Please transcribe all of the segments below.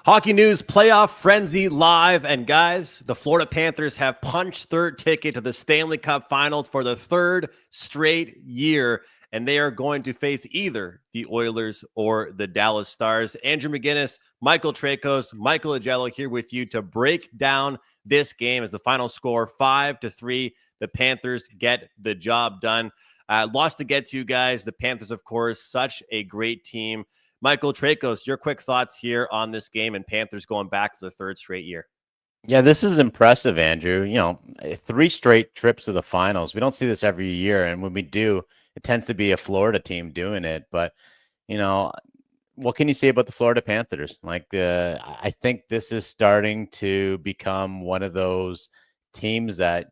Hockey news, playoff frenzy live. And guys, the Florida Panthers have punched third ticket to the Stanley Cup Finals for the third straight year. And they are going to face either the Oilers or the Dallas Stars. Andrew McGinnis, Michael Tracos, Michael Agello here with you to break down this game as the final score 5-3. The Panthers get the job done. Lots to get to, guys. The Panthers, of course, such a great team. Michael Tracos, your quick thoughts here on this game and Panthers going back for the third straight year. Yeah, this is impressive, Andrew. 3 straight trips to the finals. We don't see this every year, and when we do, it tends to be a Florida team doing it. But, what can you say about the Florida Panthers? I think this is starting to become one of those teams that,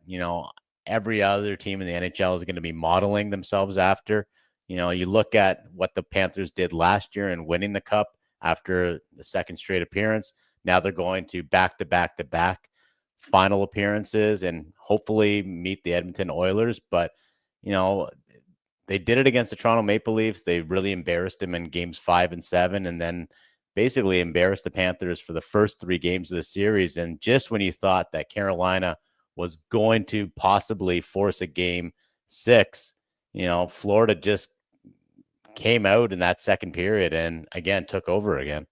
every other team in the NHL is going to be modeling themselves after. You look at what the Panthers did last year in winning the Cup after the second straight appearance. Now they're going to back-to-back final appearances and hopefully meet the Edmonton Oilers. But, they did it against the Toronto Maple Leafs. They really embarrassed them in games 5 and 7, and then basically embarrassed the Panthers for the first 3 games of the series. And just when you thought that Carolina was going to possibly force a game 6, Florida just came out in that second period and again took over again.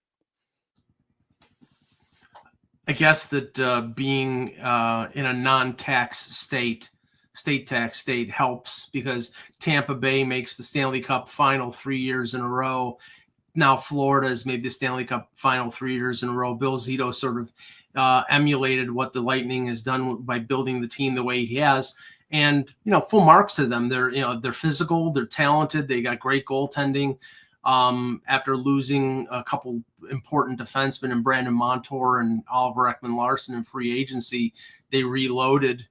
I guess that being in a non-tax state tax state helps, because Tampa Bay makes the Stanley Cup final 3 years in a row. Now Florida has made the Stanley Cup final 3 years in a row. Bill Zito sort of emulated what the Lightning has done by building the team the way he has. And, full marks to them. They're physical, they're talented, they got great goaltending. After losing a couple important defensemen in Brandon Montour and Oliver Ekman-Larsson in free agency, they reloaded,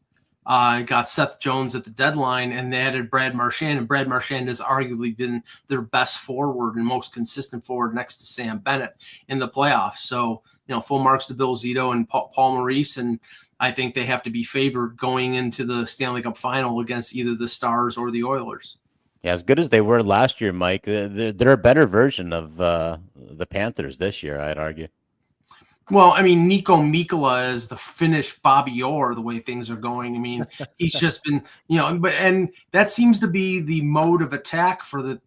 got Seth Jones at the deadline, and they added Brad Marchand. And Brad Marchand has arguably been their best forward and most consistent forward next to Sam Bennett in the playoffs. So, full marks to Bill Zito and Paul Maurice. And I think they have to be favored going into the Stanley Cup final against either the Stars or the Oilers. Yeah, as good as they were last year, Mike, they're a better version of the Panthers this year, I'd argue. Well, Nico Mikkola is the Finnish Bobby Orr, the way things are going. He's just been, and that seems to be the mode of attack for the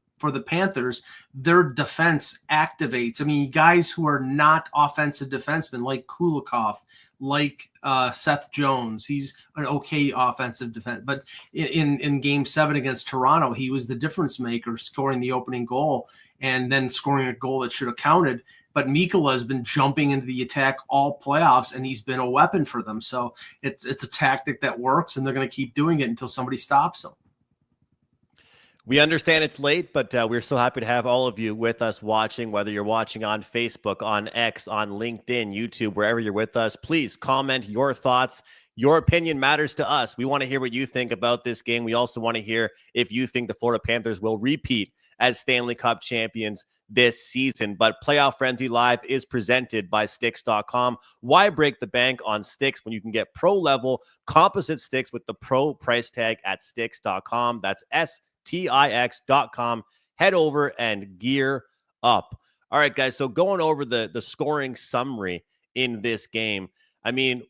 Panthers. Their defense activates. Guys who are not offensive defensemen, like Kulikov, like Seth Jones. He's an okay offensive defense, but in Game 7 against Toronto, he was the difference maker, scoring the opening goal and then scoring a goal that should have counted. But Mikkola has been jumping into the attack all playoffs, and he's been a weapon for them. So it's a tactic that works, and they're going to keep doing it until somebody stops them. We understand it's late, but we're so happy to have all of you with us watching, whether you're watching on Facebook, on X, on LinkedIn, YouTube, wherever you're with us. Please comment your thoughts. Your opinion matters to us. We want to hear what you think about this game. We also want to hear if you think the Florida Panthers will repeat as Stanley Cup champions this season. But Playoff Frenzy Live is presented by Sticks.com. Why break the bank on sticks when you can get pro-level composite sticks with the pro price tag at Sticks.com? That's STIX.com. Head over and gear up. All right, guys, so going over the scoring summary in this game,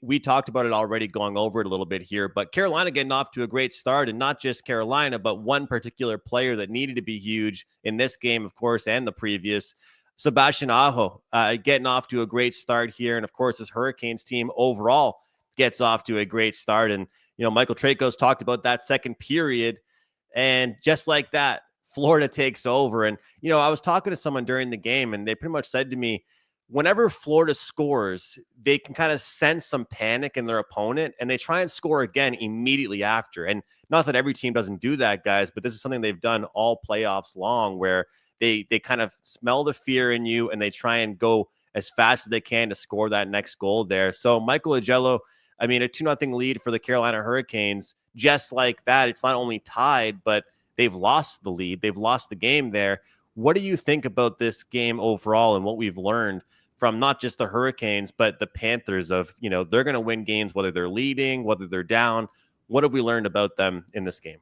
we talked about it already, going over it a little bit here, but Carolina getting off to a great start, and not just Carolina, but one particular player that needed to be huge in this game, of course, and the previous, Sebastian Aho, getting off to a great start here. And of course, this Hurricanes team overall gets off to a great start. And, Michael Tracos talked about that second period, and just like that, Florida takes over. And, I was talking to someone during the game, and they pretty much said to me, whenever Florida scores, they can kind of sense some panic in their opponent, and they try and score again immediately after. And not that every team doesn't do that, guys, but this is something they've done all playoffs long, where they kind of smell the fear in you, and they try and go as fast as they can to score that next goal there. So Michael Agello, a 2-0 lead for the Carolina Hurricanes. Just like that, it's not only tied, but they've lost the lead. They've lost the game there. What do you think about this game overall and what we've learned from not just the Hurricanes, but the Panthers of, they're going to win games, whether they're leading, whether they're down. What have we learned about them in this game?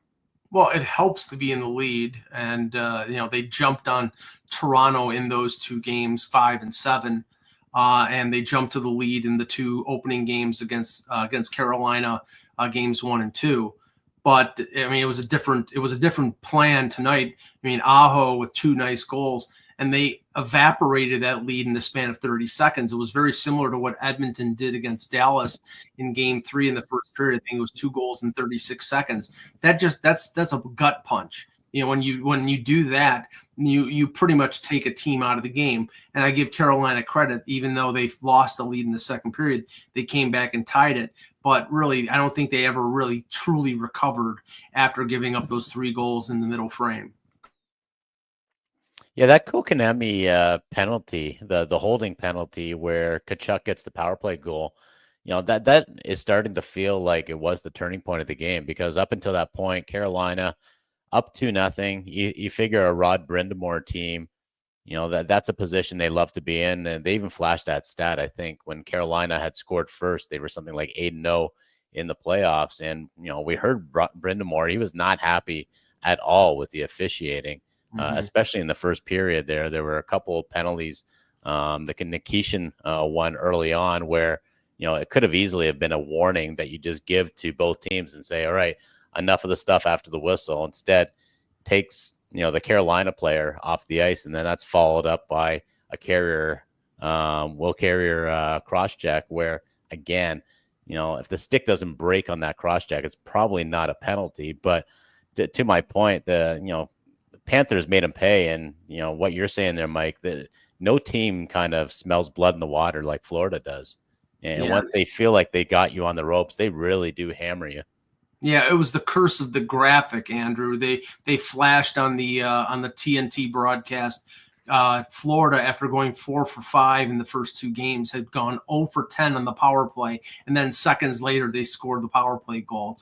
Well, it helps to be in the lead. And, they jumped on Toronto in those 2 games, 5 and 7. And they jumped to the lead in the 2 opening games against Carolina, games 1 and 2. But I mean, it was a different plan tonight. I mean, Aho with 2 nice goals, and they evaporated that lead in the span of 30 seconds. It was very similar to what Edmonton did against Dallas in game 3 in the first period. I think it was 2 goals in 36 seconds. That's a gut punch. When you do that, you pretty much take a team out of the game. And I give Carolina credit, even though they lost the lead in the second period, they came back and tied it. But really, I don't think they ever really truly recovered after giving up those 3 goals in the middle frame. Yeah, that Kokanemi penalty, the holding penalty where Kachchuck gets the power play goal, that is starting to feel like it was the turning point of the game, because up until that point, Carolina up 2-0. You figure a Rod Brind'Amour team, that's a position they love to be in. And they even flashed that stat, I think, when Carolina had scored first, they were something like 8-0 in the playoffs. And, we heard Brind'Amour, he was not happy at all with the officiating, especially in the first period there. There were a couple of penalties, the Nikishin one early on where, it could have easily have been a warning that you just give to both teams and say, all right, enough of the stuff after the whistle. Instead, takes the Carolina player off the ice, and then that's followed up by a Will Carrier cross check where, again, if the stick doesn't break on that cross check, it's probably not a penalty. But to my point, the Panthers made him pay, and what you're saying there, Mike, that no team kind of smells blood in the water like Florida does, and once they feel like they got you on the ropes, they really do hammer you. Yeah, it was the curse of the graphic, Andrew. They flashed on the TNT broadcast. Florida, after going 4 for 5 in the first 2 games, had gone 0 for 10 on the power play, and then seconds later they scored the power play goal.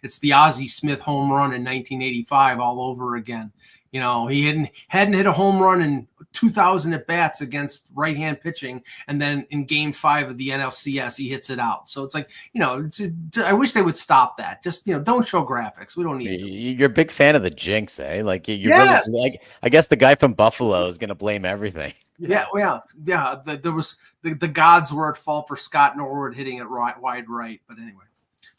It's the Ozzie Smith home run in 1985 all over again. He hadn't hit a home run in 2,000 at bats against right-hand pitching, and then in Game 5 of the NLCS he hits it out. So it's I wish they would stop that. Just don't show graphics. We don't need it. You're a big fan of the jinx, eh? Like you're yes. really, I guess the guy from Buffalo is going to blame everything. Yeah. There was the gods were at fault for Scott Norwood hitting it wide right. But anyway.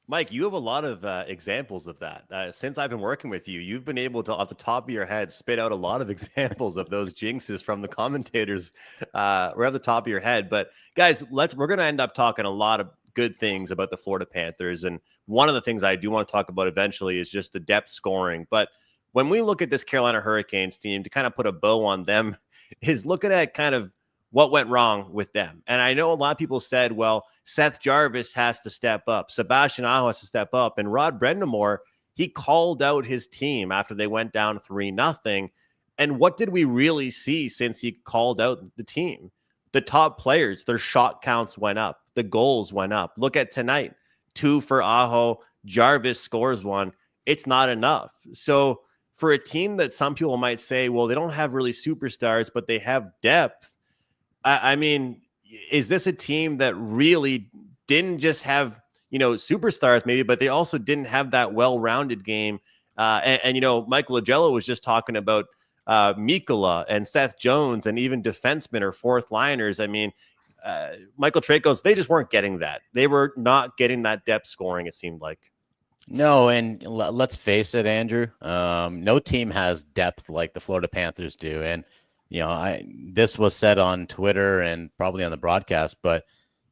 Mike, you have a lot of examples of that. Since I've been working with you, you've been able to, off the top of your head, spit out a lot of examples of those jinxes from the commentators right off the top of your head. But guys, we're going to end up talking a lot of good things about the Florida Panthers. And one of the things I do want to talk about eventually is just the depth scoring. But when we look at this Carolina Hurricanes team, to kind of put a bow on them, is looking at kind of what went wrong with them. And I know a lot of people said, well, Seth Jarvis has to step up, Sebastian Aho has to step up, and Rod Brind'Amour, he called out his team after they went down 3-0. And what did we really see since he called out the team? The top players, their shot counts went up, the goals went up. Look at tonight, 2 for Aho, Jarvis scores 1. It's not enough. So for a team that some people might say, well, they don't have really superstars, but they have depth. I mean, is this a team that really didn't just have, superstars maybe, but they also didn't have that well-rounded game? And Michael Agello was just talking about Mikkola and Seth Jones and even defensemen or fourth liners. I mean, Michael Tracos, they just weren't getting that. They were not getting that depth scoring, it seemed like. No, and let's face it, Andrew, no team has depth like the Florida Panthers do. And this was said on Twitter and probably on the broadcast, but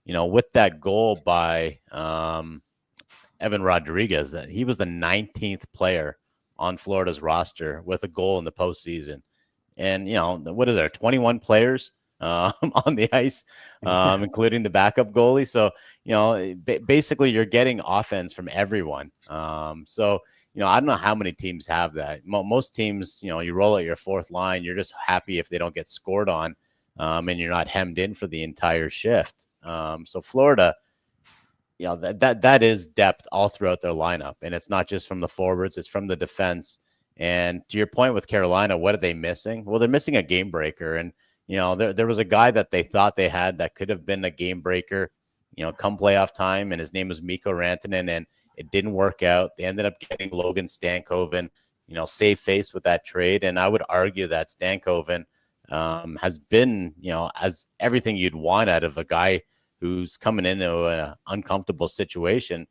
with that goal by Evan Rodriguez, that he was the 19th player on Florida's roster with a goal in the postseason. And what is there, 21 players on the ice, including the backup goalie. So basically you're getting offense from everyone. So I don't know how many teams have that. Most teams, you roll out your fourth line, you're just happy if they don't get scored on, and you're not hemmed in for the entire shift. So Florida, that is depth all throughout their lineup, and it's not just from the forwards, it's from the defense. And to your point with Carolina, what are they missing? Well, they're missing a game breaker, and there was a guy that they thought they had that could have been a game breaker, come playoff time, and his name was Mikko Rantanen, and it didn't work out. They ended up getting Logan Stankoven, save face with that trade. And I would argue that Stankoven has been, as everything you'd want out of a guy who's coming into an uncomfortable situation,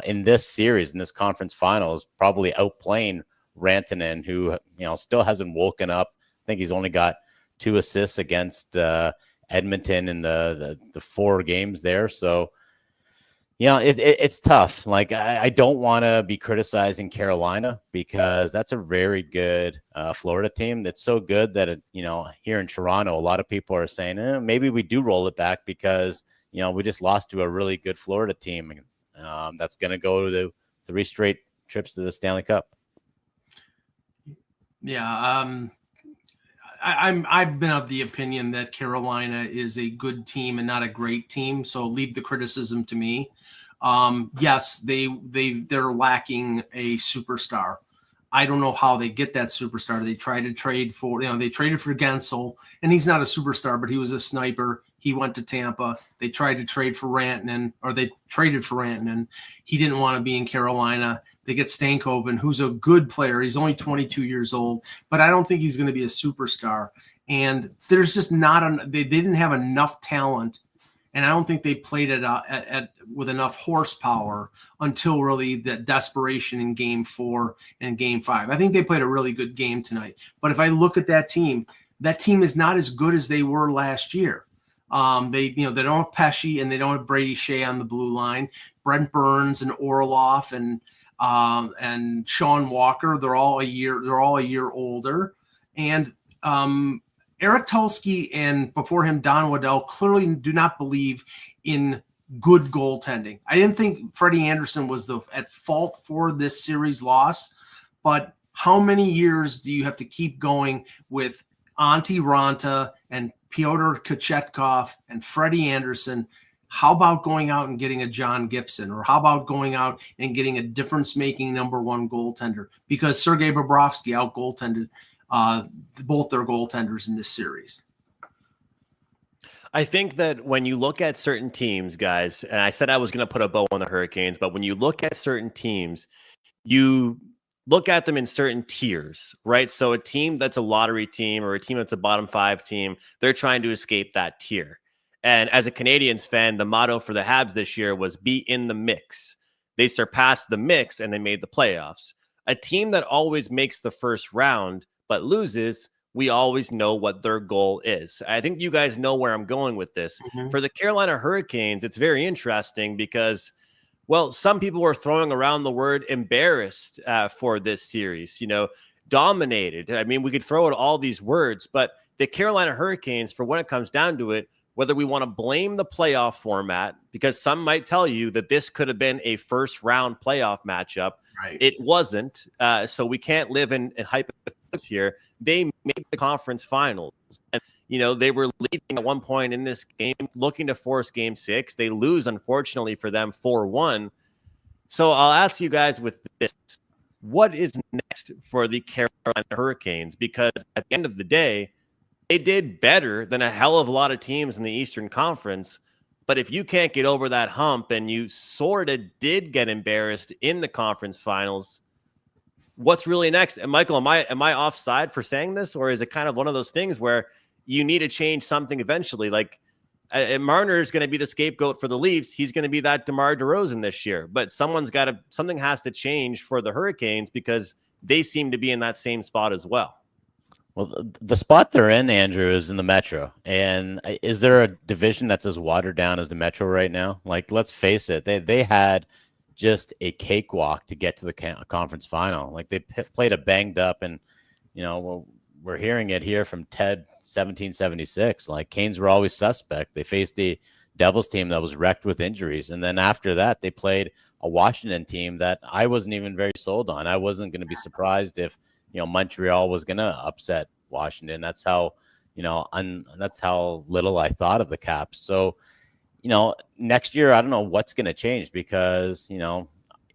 in this series, in this conference finals, probably outplaying Rantanen, who, still hasn't woken up. I think he's only got 2 assists against Edmonton in the 4 games there. So, it's tough. Like, I don't want to be criticizing Carolina because that's a very good Florida team. That's so good that, here in Toronto, a lot of people are saying, maybe we do roll it back because, we just lost to a really good Florida team. That's going to go to 3 straight trips to the Stanley Cup. Yeah. I've been of the opinion that Carolina is a good team and not a great team. So leave the criticism to me. Yes, they're lacking a superstar. I don't know how they get that superstar. They tried to trade for, they traded for Gensel, and he's not a superstar, but he was a sniper. He went to Tampa. They tried to trade for Rantanen, or they traded for Rantanen. He didn't want to be in Carolina. They get Stankoven, who's a good player. He's only 22 years old, but I don't think he's going to be a superstar. And there's just they didn't have enough talent, and I don't think they played it with enough horsepower until really the desperation in Game 4 and Game 5. I think they played a really good game tonight. But if I look at that team is not as good as they were last year. They don't have Pesci, and they don't have Brady Shea on the blue line. Brent Burns and Orloff and Sean Walker, they're all a year older. And Eric Tulsky and before him Don Waddell clearly do not believe in good goaltending. I didn't think Freddy Anderson was at fault for this series loss, but how many years do you have to keep going with Antti Ranta and Pyotr Kachchuck and Freddy Anderson? How about going out and getting a John Gibson, or how about going out and getting a difference-making number 1 goaltender? Because Sergei Bobrovsky out-goaltended both their goaltenders in this series. I think that when you look at certain teams, guys, and I said I was going to put a bow on the Hurricanes, but when you look at certain teams, you look at them in certain tiers, right? So a team that's a lottery team or a team that's a bottom 5 team, they're trying to escape that tier. And as a Canadiens fan, the motto for the Habs this year was be in the mix. They surpassed the mix and they made the playoffs. A team that always makes the first round but loses, we always know what their goal is. I think you guys know where I'm going with this. Mm-hmm. For the Carolina Hurricanes, it's very interesting because, well, some people were throwing around the word embarrassed for this series, dominated. I mean, we could throw out all these words, but the Carolina Hurricanes, for when it comes down to it, whether we want to blame the playoff format, because some might tell you that this could have been a first round playoff matchup. Right. It wasn't. So we can't live in hypotheticals here. They made the conference finals. And, they were leading at one point in this game, looking to force Game 6. They lose, unfortunately for them, 4-1. So I'll ask you guys with this. What is next for the Carolina Hurricanes? Because at the end of the day, they did better than a hell of a lot of teams in the Eastern Conference. But if you can't get over that hump and you sort of did get embarrassed in the conference finals, what's really next? And Michael, am I offside for saying this? Or is it kind of one of those things where you need to change something eventually? Like Marner is going to be the scapegoat for the Leafs. He's going to be that DeMar DeRozan this year. But something has to change for the Hurricanes because they seem to be in that same spot as well. Well, the spot they're in, Andrew, is in the Metro. And is there a division that's as watered down as the Metro right now? Like, let's face it, they had just a cakewalk to get to the conference final. Like, they played a banged up, and, we're hearing it here from Ted 1776. Like, Canes were always suspect. They faced the Devils team that was wrecked with injuries. And then after that, they played a Washington team that I wasn't even very sold on. I wasn't going to be surprised if Montreal was going to upset Washington. That's how, that's how little I thought of the Caps. So, next year, I don't know what's going to change because,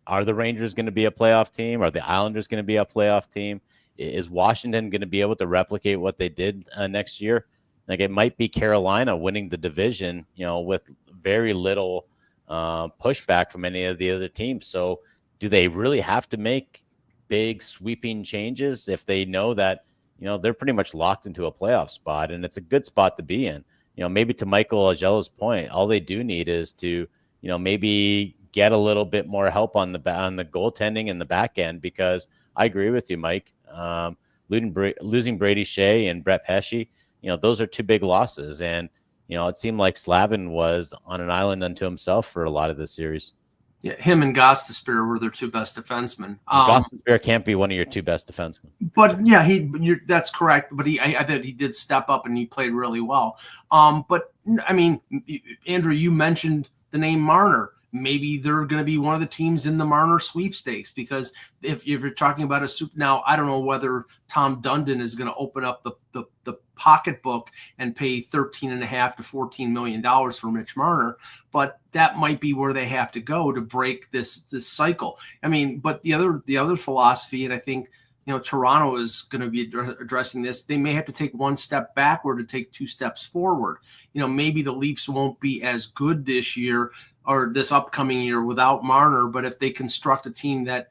are the Rangers going to be a playoff team? Are the Islanders going to be a playoff team? Is Washington going to be able to replicate what they did next year? Like it might be Carolina winning the division, with very little pushback from any of the other teams. So do they really have to make big sweeping changes if they know that, they're pretty much locked into a playoff spot, and it's a good spot to be in? Maybe to Michael Agello's point, all they do need is to, maybe get a little bit more help on the goaltending and the back end, because I agree with you, Mike. Losing Brady Shea and Brett Pesce, those are two big losses. And, it seemed like Slavin was on an island unto himself for a lot of this series. Yeah, him and Gostisbehere were their two best defensemen. Gostisbehere can't be one of your two best defensemen. But yeah, that's correct. But I thought he did step up and he played really well. But I mean, Andrew, you mentioned the name Marner. Maybe they're going to be one of the teams in the Marner sweepstakes, because if you're talking about a super, now I don't know whether Tom Dundon is going to open up the pocketbook and pay $13.5 to $14 million for Mitch Marner, but that might be where they have to go to break this cycle. I mean, but the other philosophy, and I think Toronto is going to be addressing this. They may have to take one step backward to take two steps forward. Maybe the Leafs won't be as good this year or this upcoming year without Marner, but if they construct a team that,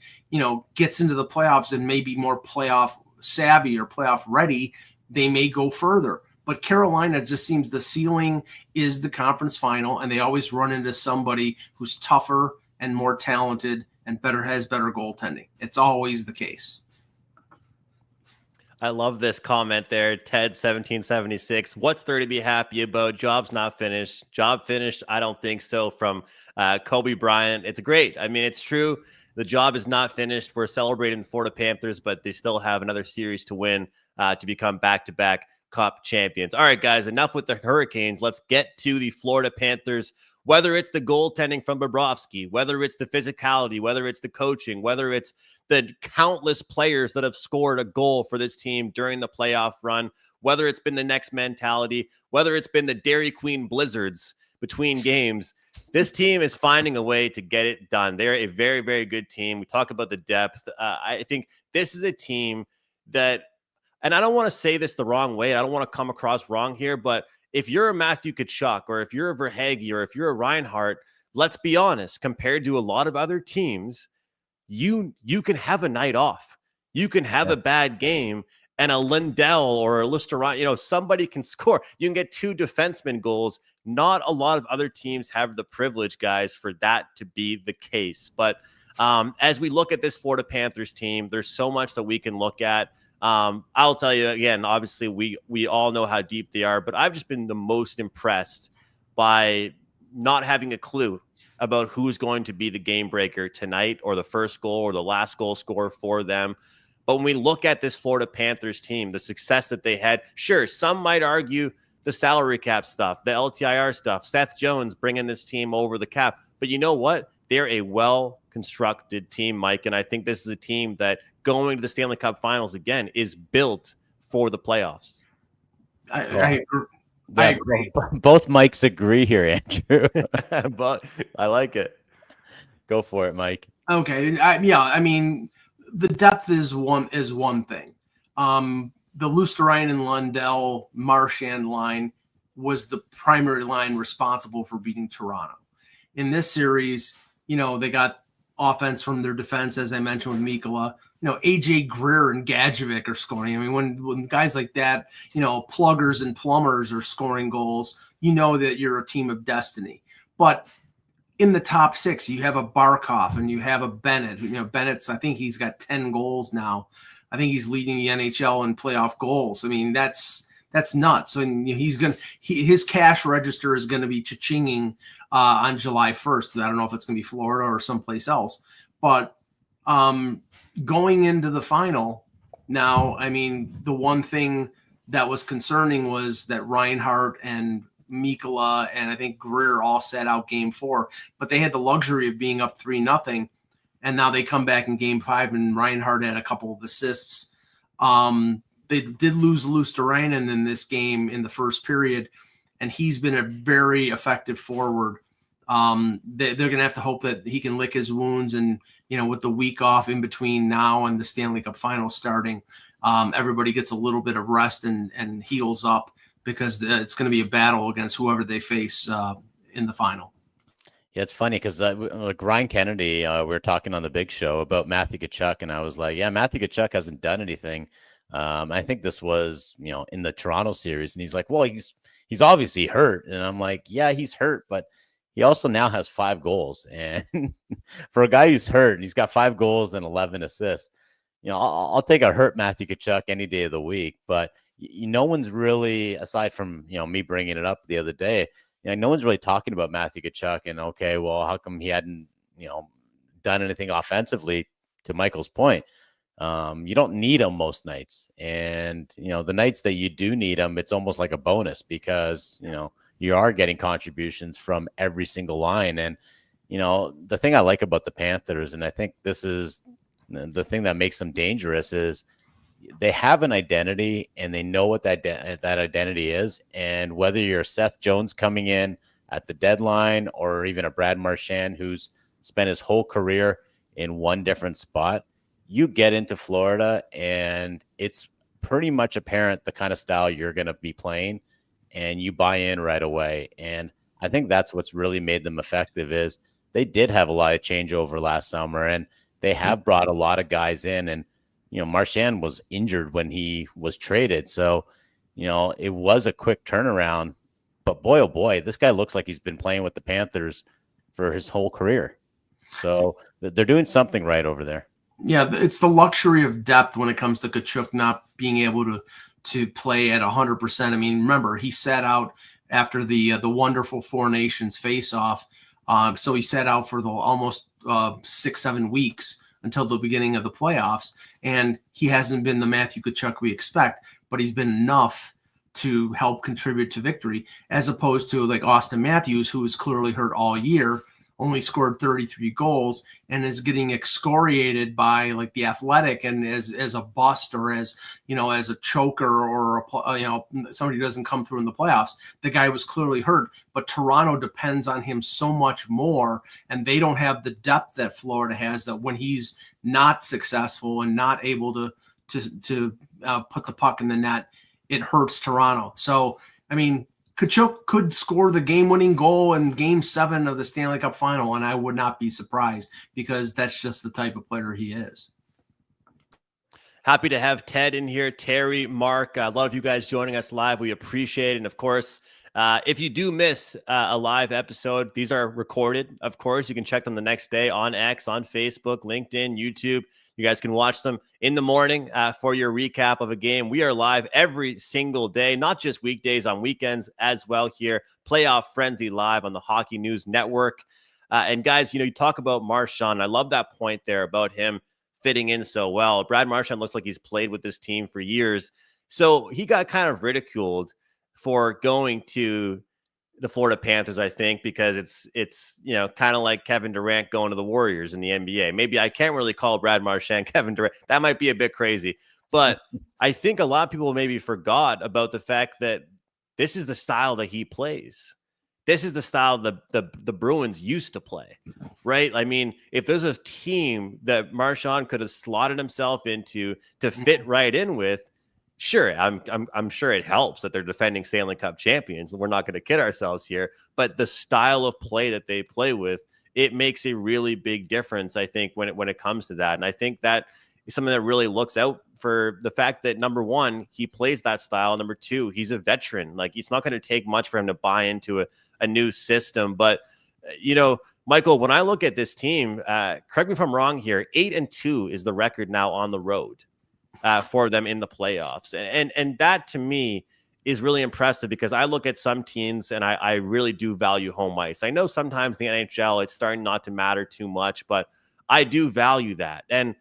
gets into the playoffs and may be more playoff savvy or playoff ready, they may go further. But Carolina just seems the ceiling is the conference final, and they always run into somebody who's tougher and more talented and has better goaltending. It's always the case. I love this comment there. Ted 1776. What's there to be happy about? Job's not finished. Job finished? I don't think so. From Kobe Bryant. It's great. I mean, it's true. The job is not finished. We're celebrating the Florida Panthers, but they still have another series to win to become back-to-back Cup champions. All right, guys, enough with the Hurricanes. Let's get to the Florida Panthers. Whether it's the goaltending from Bobrovsky, whether it's the physicality, whether it's the coaching, whether it's the countless players that have scored a goal for this team during the playoff run, whether it's been the next mentality, whether it's been the Dairy Queen blizzards between games, this team is finding a way to get it done. They're a very, very good team. We talk about the depth. I think this is a team that, and I don't want to say this the wrong way, I don't want to come across wrong here, but if you're a Matthew Kachchuck or if you're a Verhaeghe or if you're a Reinhart, let's be honest, compared to a lot of other teams, you can have a night off. You can have a bad game, and a Lindell or a Listerine, somebody can score. You can get two defenseman goals. Not a lot of other teams have the privilege, guys, for that to be the case. But as we look at this Florida Panthers team, there's so much that we can look at. I'll tell you again, obviously we all know how deep they are, but I've just been the most impressed by not having a clue about who's going to be the game breaker tonight, or the first goal or the last goal scorer for them. But when we look at this Florida Panthers team, the success that they had, sure, some might argue the salary cap stuff, the LTIR stuff, Seth Jones bringing this team over the cap. But you know what? They're a well-constructed team, Mike, and I think this is a team that going to the Stanley Cup Finals again is built for the playoffs. I agree. Both Mikes agree here, Andrew. But I like it. Go for it, Mike. Okay. I mean, the depth is one thing. The Lusterine and Lundell Marshon line was the primary line responsible for beating Toronto. In this series, they got offense from their defense, as I mentioned with Mikkola. AJ Greer and Gadjevic are scoring. I mean, when guys like that, pluggers and plumbers are scoring goals, that you're a team of destiny. But in the top six, you have a Barkov and you have a Bennett. Bennett's, I think he's got 10 goals now. I think he's leading the NHL in playoff goals. I mean, that's nuts. And his cash register is going to be cha-chinging on July 1st. I don't know if it's going to be Florida or someplace else. But going into the final now, I mean, the one thing that was concerning was that Reinhart and Mikkola and I think Greer all sat out game 4, but they had the luxury of being up 3-0. And now they come back in game 5 and Reinhart had a couple of assists. They did lose Luosterainen in this game in the first period, and he's been a very effective forward. They're going to have to hope that he can lick his wounds, and with the week off in between now and the Stanley Cup Finals starting, everybody gets a little bit of rest and heals up because it's going to be a battle against whoever they face in the final. Yeah, it's funny because like Ryan Kennedy, we were talking on the Big Show about Matthew Kachchuck, and I was like, yeah, Matthew Kachchuck hasn't done anything. I think this was, in the Toronto series, and he's like, well, he's obviously hurt, and I'm like, yeah, he's hurt, but he also now has 5 goals, and for a guy who's hurt, and he's got 5 goals and 11 assists. I'll take a hurt Matthew Kachuk any day of the week, but no one's really, aside from me bringing it up the other day, no one's really talking about Matthew Kachuk and okay, well, how come he hadn't done anything offensively? To Michael's point, you don't need him most nights, and the nights that you do need him, it's almost like a bonus because you are getting contributions from every single line. And the thing I like about the Panthers, and I think this is the thing that makes them dangerous, is they have an identity and they know what that identity is. And whether you're Seth Jones coming in at the deadline or even a Brad Marchand who's spent his whole career in one different spot, you get into Florida and it's pretty much apparent the kind of style you're going to be playing, and you buy in right away. And I think that's what's really made them effective is they did have a lot of changeover last summer, and they have brought a lot of guys in. And Marchand was injured when he was traded, so it was a quick turnaround. But boy, oh boy, this guy looks like he's been playing with the Panthers for his whole career. So they're doing something right over there. Yeah, it's the luxury of depth when it comes to Kachuk not being able to play at 100%. I mean, remember, he sat out after the wonderful Four Nations face-off. So he sat out for the almost 6-7 weeks until the beginning of the playoffs. And he hasn't been the Matthew Kachuk we expect, but he's been enough to help contribute to victory, as opposed to like Austin Matthews, who was clearly hurt all year, only scored 33 goals and is getting excoriated by like the Athletic and as a bust or as a choker or somebody who doesn't come through in the playoffs. The guy was clearly hurt, but Toronto depends on him so much more, and they don't have the depth that Florida has, that when he's not successful and not able to put the puck in the net, it hurts Toronto. So, I mean, Kachuk could score the game-winning goal in Game 7 of the Stanley Cup Final, and I would not be surprised because that's just the type of player he is. Happy to have Ted in here, Terry, Mark, a lot of you guys joining us live. We appreciate it. And, of course, if you do miss a live episode, these are recorded. Of course, you can check them the next day on X, on Facebook, LinkedIn, YouTube. You guys can watch them in the morning for your recap of a game. We are live every single day, not just weekdays, on weekends as well here. Playoff Frenzy live on the Hockey News Network. And guys, you talk about Marshon. I love that point there about him fitting in so well. Brad Marchand looks like he's played with this team for years. So he got kind of ridiculed for going to the Florida Panthers, I think, because it's kind of like Kevin Durant going to the Warriors in the NBA. Maybe I can't really call Brad Marchand Kevin Durant. That might be a bit crazy. But I think a lot of people maybe forgot about the fact that this is the style that he plays. This is the style the Bruins used to play, right? I mean, if there's a team that Marchand could have slotted himself into to fit right in with, sure, I'm sure it helps that they're defending Stanley Cup champions. We're not going to kid ourselves here, but the style of play that they play with, it makes a really big difference, I think, when it comes to that. And I think that is something that really looks out for the fact that, number one, he plays that style. Number two, he's a veteran. Like, it's not going to take much for him to buy into a new system. But, Michael, when I look at this team, correct me if I'm wrong here, 8-2 is the record now on the road for them in the playoffs. And that, to me, is really impressive because I look at some teams and I really do value home ice. I know sometimes in the NHL, it's starting not to matter too much, but I do value that. And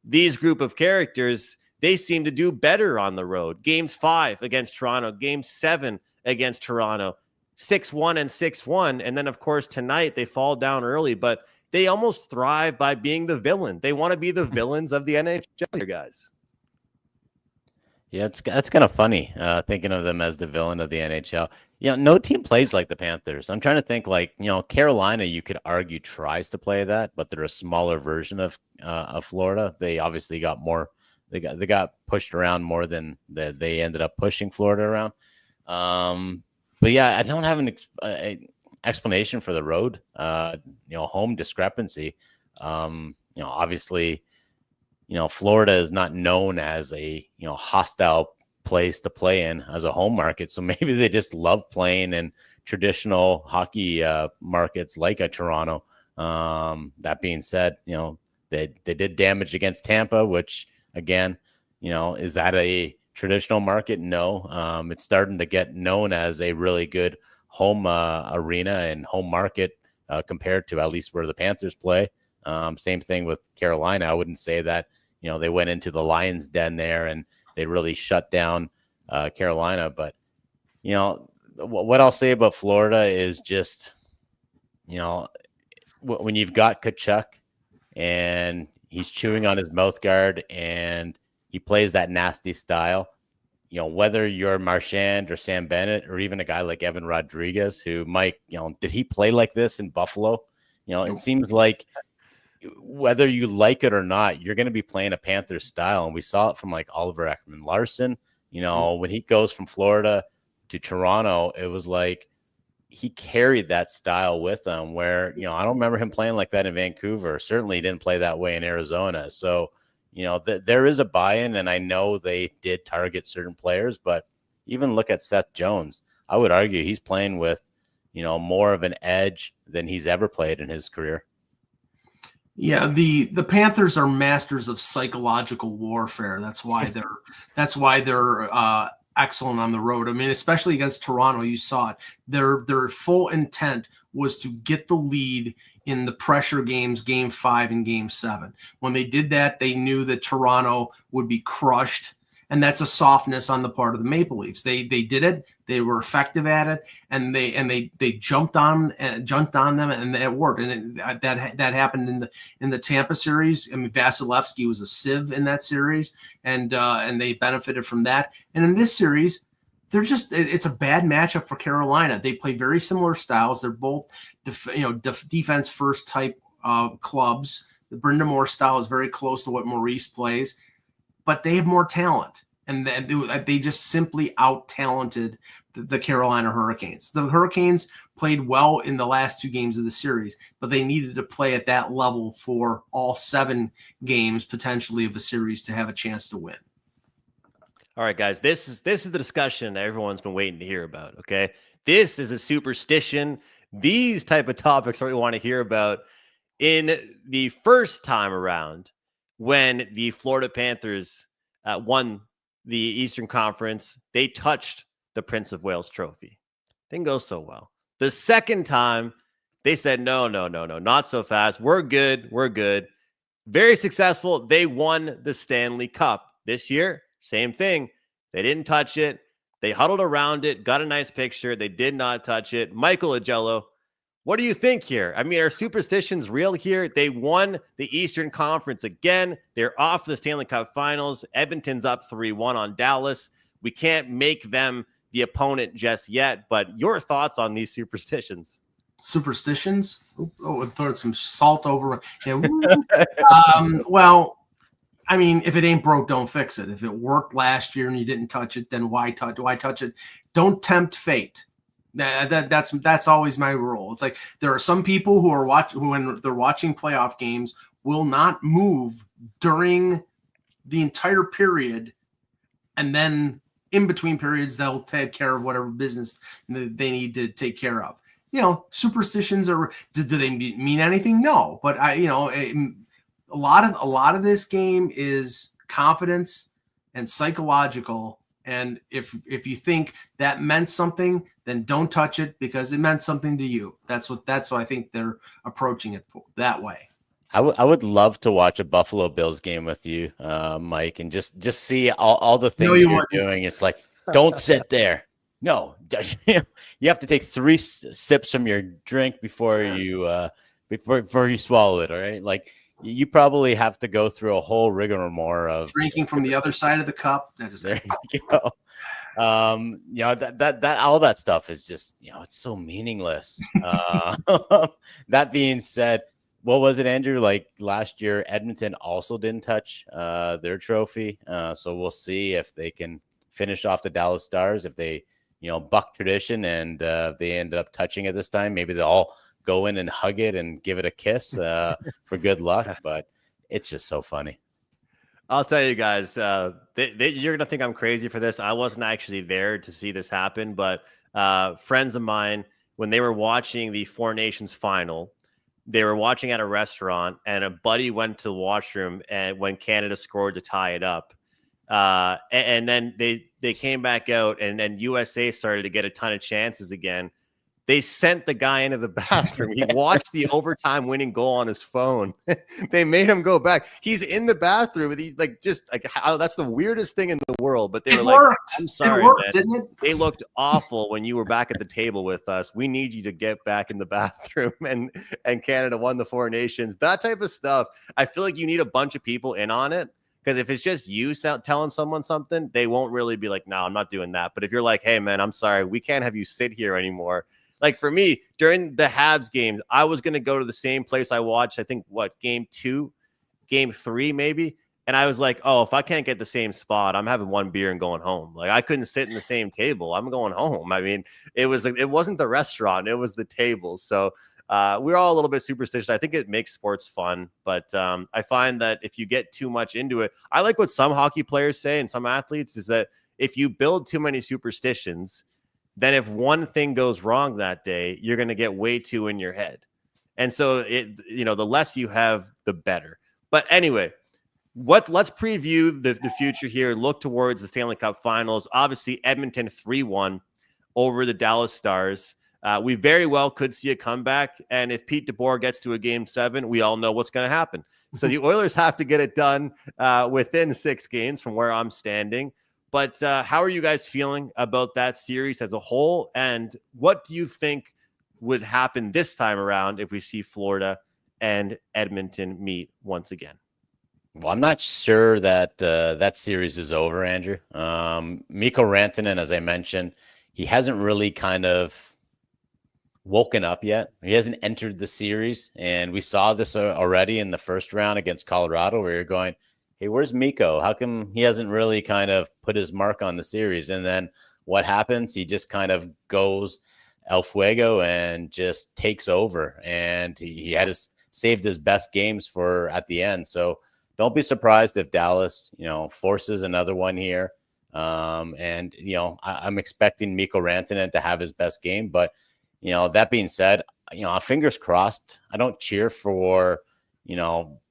these group of characters, they seem to do better on the road. Games 5 against Toronto, Game 7 against Toronto, 6-1 and 6-1. And then, of course, tonight they fall down early, but they almost thrive by being the villain. They want to be the villains of the NHL, guys. Yeah, that's kind of funny, thinking of them as the villain of the NHL. No team plays like the Panthers. I'm trying to think, like, Carolina, you could argue tries to play that, but they're a smaller version of Florida. They obviously got more. They got pushed around more than they ended up pushing Florida around. But yeah, I don't have an explanation for the road, home discrepancy. Obviously, Florida is not known as a, hostile place to play in as a home market. So maybe they just love playing in traditional hockey markets like a Toronto. That being said, they did damage against Tampa, which again, is that a traditional market? No. It's starting to get known as a really good home arena and home market compared to at least where the Panthers play. Same thing with Carolina. I wouldn't say that, they went into the Lions den there and they really shut down Carolina. But, what I'll say about Florida is just, when you've got Kachchuck and he's chewing on his mouth guard and he plays that nasty style, whether you're Marshon or Sam Bennett or even a guy like Evan Rodriguez, who Mike, did he play like this in Buffalo? It seems like whether you like it or not, you're going to be playing a Panthers style. And we saw it from like Oliver Ekman-Larsson, when he goes from Florida to Toronto, it was like he carried that style with him where, I don't remember him playing like that in Vancouver. Certainly he didn't play that way in Arizona. So, there is a buy-in, and I know they did target certain players, but even look at Seth Jones. I would argue he's playing with, more of an edge than he's ever played in his career. Yeah, the Panthers are masters of psychological warfare. That's why they're excellent on the road. I mean, especially against Toronto, you saw it. Their full intent was to get the lead in the pressure games, Game 5 and Game 7. When they did that, they knew that Toronto would be crushed, and that's a softness on the part of the Maple Leafs. They did it. They were effective at it, and they jumped on them, and it worked. And that happened in the Tampa series. I mean, Vasilevsky was a sieve in that series, and they benefited from that. And in this series, it's a bad matchup for Carolina. They play very similar styles. They're both defense first type clubs. The Brenda Moore style is very close to what Maurice plays, but they have more talent, and they just simply out-talented the Carolina Hurricanes. The Hurricanes played well in the last 2 games of the series, but they needed to play at that level for all 7 games potentially of a series to have a chance to win. All right, guys, this is the discussion everyone's been waiting to hear about, okay? This is a superstition. These type of topics are what we want to hear about. In the first time around, when the Florida Panthers won the Eastern Conference, they touched the Prince of Wales trophy. Didn't go so well. The second time, they said, no, not so fast. We're good. Very successful. They won the Stanley Cup. This year, same thing. They didn't touch it. They huddled around it, got a nice picture. They did not touch it. Michael Agello, what do you think here? I mean, are superstitions real here? They won the Eastern Conference again. They're off the Stanley Cup Finals. Edmonton's up 3-1 on Dallas. We can't make them the opponent just yet, but your thoughts on these superstitions? Superstitions? Oh, I'm throwing some salt over. Yeah. Well, I mean, if it ain't broke, don't fix it. If it worked last year and you didn't touch it, then why touch it? Don't tempt fate. That's always my rule. It's like there are some people who when they're watching playoff games will not move during the entire period, and then in between periods they'll take care of whatever business they need to take care of. Superstitions are, do they mean anything? No, but a lot of this game is confidence and psychological. And if you think that meant something, then don't touch it because it meant something to you. That's what I think they're approaching it that way. I would love to watch a Buffalo Bills game with you, Mike, and just see all the things you're doing. It's like, don't sit there. No, you have to take 3 sips from your drink before you swallow it. All right, like you probably have to go through a whole rigmarole of drinking from the other side of the cup. There you go. That all that stuff is just it's so meaningless. That being said, what was it, Andrew? Like last year, Edmonton also didn't touch their trophy. So we'll see if they can finish off the Dallas Stars. If they Buck tradition, and they ended up touching it this time. Maybe they'll all go in and hug it and give it a kiss for good luck. But it's just so funny. I'll tell you guys, you're going to think I'm crazy for this. I wasn't actually there to see this happen, but friends of mine, when they were watching the Four Nations final, they were watching at a restaurant, and a buddy went to the washroom and when Canada scored to tie it up. And then they came back out, and then USA started to get a ton of chances again. They sent the guy into the bathroom. He watched the overtime winning goal on his phone. They made him go back. He's in the bathroom. He that's the weirdest thing in the world. But they were like, "I'm sorry, man. Didn't it? They looked awful when you were back at the table with us. We need you to get back in the bathroom." And Canada won the Four Nations. That type of stuff. I feel like you need a bunch of people in on it. Because if it's just you telling someone something, they won't really be like, "No, I'm not doing that." But if you're like, "Hey, man, I'm sorry, we can't have you sit here anymore." Like for me, during the Habs games, I was going to go to the same place I watched, I think, game 2, game 3, maybe. And I was like, oh, if I can't get the same spot, I'm having one beer and going home. Like I couldn't sit in the same table. I'm going home. I mean, it wasn't the restaurant. It was the table. So we're all a little bit superstitious. I think it makes sports fun. But I find that if you get too much into it, I like what some hockey players say and some athletes is that if you build too many superstitions, then if one thing goes wrong that day, you're going to get way too in your head. And so the less you have, the better. But anyway, let's preview the future here. Look towards the Stanley Cup Finals. Obviously, Edmonton 3-1 over the Dallas Stars. We very well could see a comeback. And if Pete DeBoer gets to a game 7, we all know what's going to happen. So the Oilers have to get it done within 6 games from where I'm standing. But how are you guys feeling about that series as a whole? And what do you think would happen this time around if we see Florida and Edmonton meet once again? Well, I'm not sure that that series is over, Andrew. Mikko Rantanen, as I mentioned, he hasn't really kind of woken up yet. He hasn't entered the series. And we saw this already in the first round against Colorado where you're going, hey, where's Mikko? How come he hasn't really kind of put his mark on the series? And then what happens? He just kind of goes El Fuego and just takes over. And he had saved his best games for at the end. So don't be surprised if Dallas, forces another one here. I'm expecting Mikko Rantanen to have his best game. But, that being said, fingers crossed. I don't cheer for,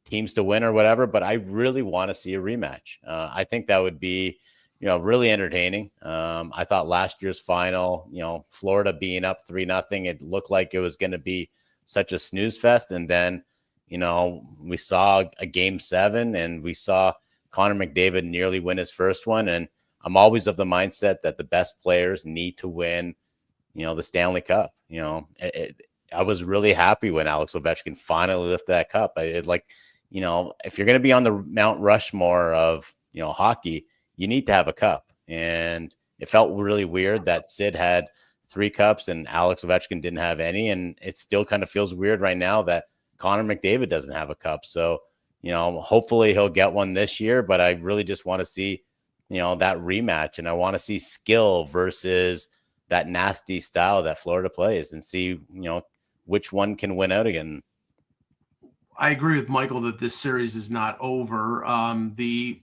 teams to win or whatever, but I really want to see a rematch. I think that would be, really entertaining. I thought last year's final, Florida being up 3-0, it looked like it was going to be such a snooze fest. And then, we saw a game 7 and we saw Connor McDavid nearly win his first one. And I'm always of the mindset that the best players need to win, the Stanley Cup. I was really happy when Alex Ovechkin finally lifted that cup. If you're going to be on the Mount Rushmore of, hockey, you need to have a cup. And it felt really weird that Sid had 3 cups and Alex Ovechkin didn't have any. And it still kind of feels weird right now that Connor McDavid doesn't have a cup. So, hopefully he'll get one this year, but I really just want to see, that rematch. And I want to see skill versus that nasty style that Florida plays and see, which one can win out again. I agree with Michael that this series is not over. The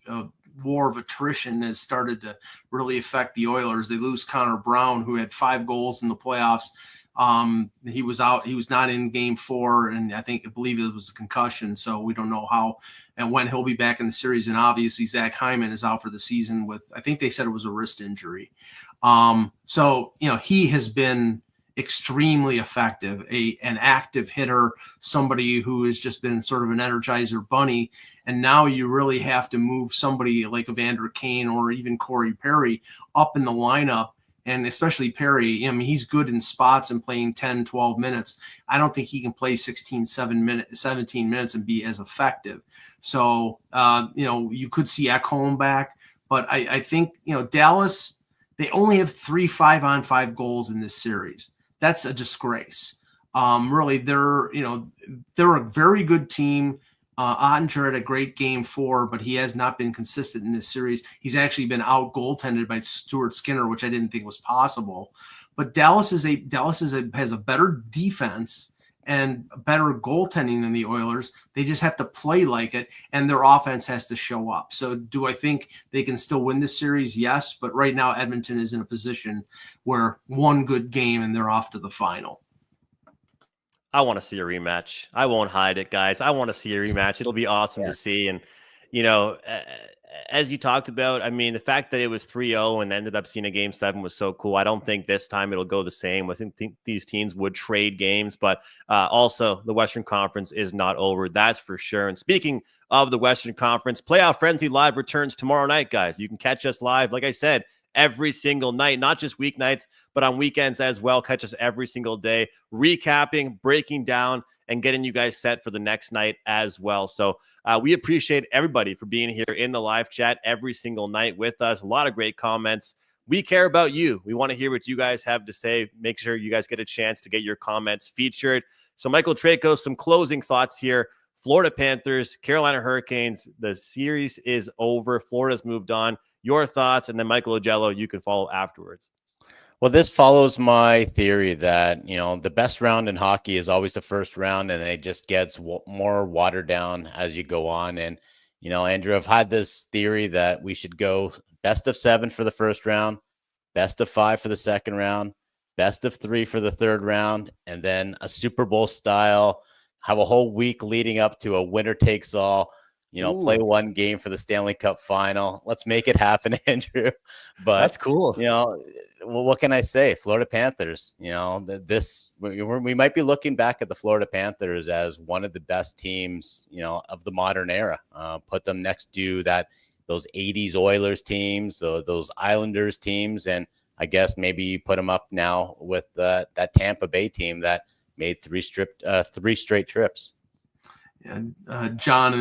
war of attrition has started to really affect the Oilers. They lose Connor Brown, who had 5 goals in the playoffs. He was out. He was not in game 4. And I believe it was a concussion. So we don't know how and when he'll be back in the series. And obviously Zach Hyman is out for the season with, I think they said it was a wrist injury. He has been extremely effective, an active hitter, somebody who has just been sort of an Energizer bunny. And now you really have to move somebody like Evander Kane or even Corey Perry up in the lineup. And especially Perry, he's good in spots and playing 10, 12 minutes. I don't think he can play 17 minutes and be as effective. So, you could see Ekholm back. But I think, Dallas, they only have 3 5-on-5 goals in this series. That's a disgrace. Really, they're a very good team. Ottinger had a great game 4, but he has not been consistent in this series. He's actually been out goaltended by Stuart Skinner, which I didn't think was possible. But Dallas has a better defense and better goaltending than the Oilers. They just have to play like it, and their offense has to show up. So do I think they can still win this series? Yes, but right now Edmonton is in a position where one good game and they're off to the final. I want to see a rematch. I won't hide it, guys. I want to see a rematch. It'll be awesome to see. And, as you talked about, I mean, the fact that it was 3-0 and ended up seeing a game 7 was so cool. I don't think this time it'll go the same. I think these teams would trade games, but also the Western Conference is not over. That's for sure. And speaking of the Western Conference, Playoff Frenzy Live returns tomorrow night, guys. You can catch us live, like I said, every single night, not just weeknights, but on weekends as well. Catch us every single day, recapping, breaking down, and getting you guys set for the next night as well. So we appreciate everybody for being here in the live chat every single night with us. A lot of great comments. We care about you. We want to hear what you guys have to say. Make sure you guys get a chance to get your comments featured. So Michael Tracos, some closing thoughts here. Florida Panthers, Carolina Hurricanes. The series is over. Florida's moved on. Your thoughts, and then Michael Agello, you can follow afterwards. Well, this follows my theory that, the best round in hockey is always the first round, and it just gets more watered down as you go on. And, Andrew, I've had this theory that we should go best of 7 for the first round, best of 5 for the second round, best of 3 for the third round, and then a Super Bowl style, have a whole week leading up to a winner takes all. Play one game for the Stanley Cup final. Let's make it happen, Andrew. But that's cool. Well, what can I say? Florida Panthers, we might be looking back at the Florida Panthers as one of the best teams, of the modern era. Put them next to those 80s Oilers teams, those Islanders teams. And I guess maybe you put them up now with that Tampa Bay team that made 3 straight trips. And John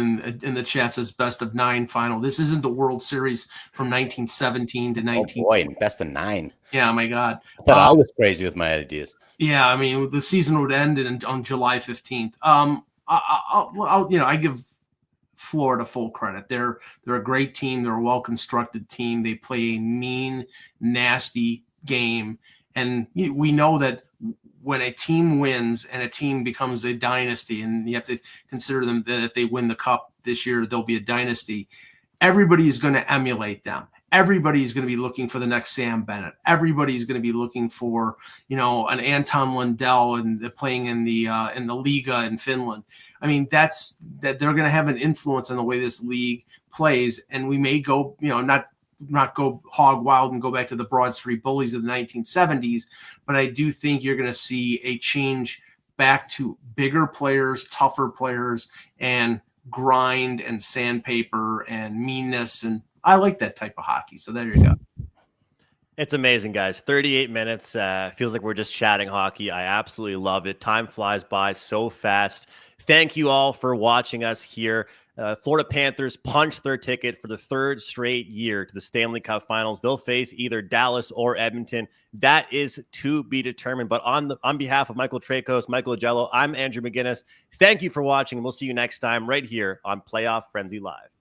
in the chat says best of 9 final. This isn't the World Series from 1917 to 19. Oh boy, best of 9. Yeah, my God. I thought I was crazy with my ideas. Yeah, I mean the season would end on July 15th. I give Florida full credit. They're a great team. They're a well constructed team. They play a mean, nasty game, and we know that when a team wins and a team becomes a dynasty, and you have to consider them that if they win the cup this year, they'll be a dynasty. Everybody is going to emulate them. Everybody is going to be looking for the next Sam Bennett. Everybody is going to be looking for, an Anton Lundell and playing in the Liga in Finland. I mean, that they're going to have an influence on the way this league plays, and we may go, not go hog wild and go back to the Broad Street Bullies of the 1970s, but I do think you're going to see a change back to bigger players, tougher players, and grind and sandpaper and meanness. And I like that type of hockey. So there you go. It's amazing, guys. 38 minutes. Feels like we're just chatting hockey. I absolutely love it. Time flies by so fast. Thank you all for watching us here. Florida Panthers punched their ticket for the 3rd straight year to the Stanley Cup Finals. They'll face either Dallas or Edmonton. That is to be determined. But on behalf of Michael Tracos, Michael Agello, I'm Andrew McGinnis. Thank you for watching, and we'll see you next time right here on Playoff Frenzy Live.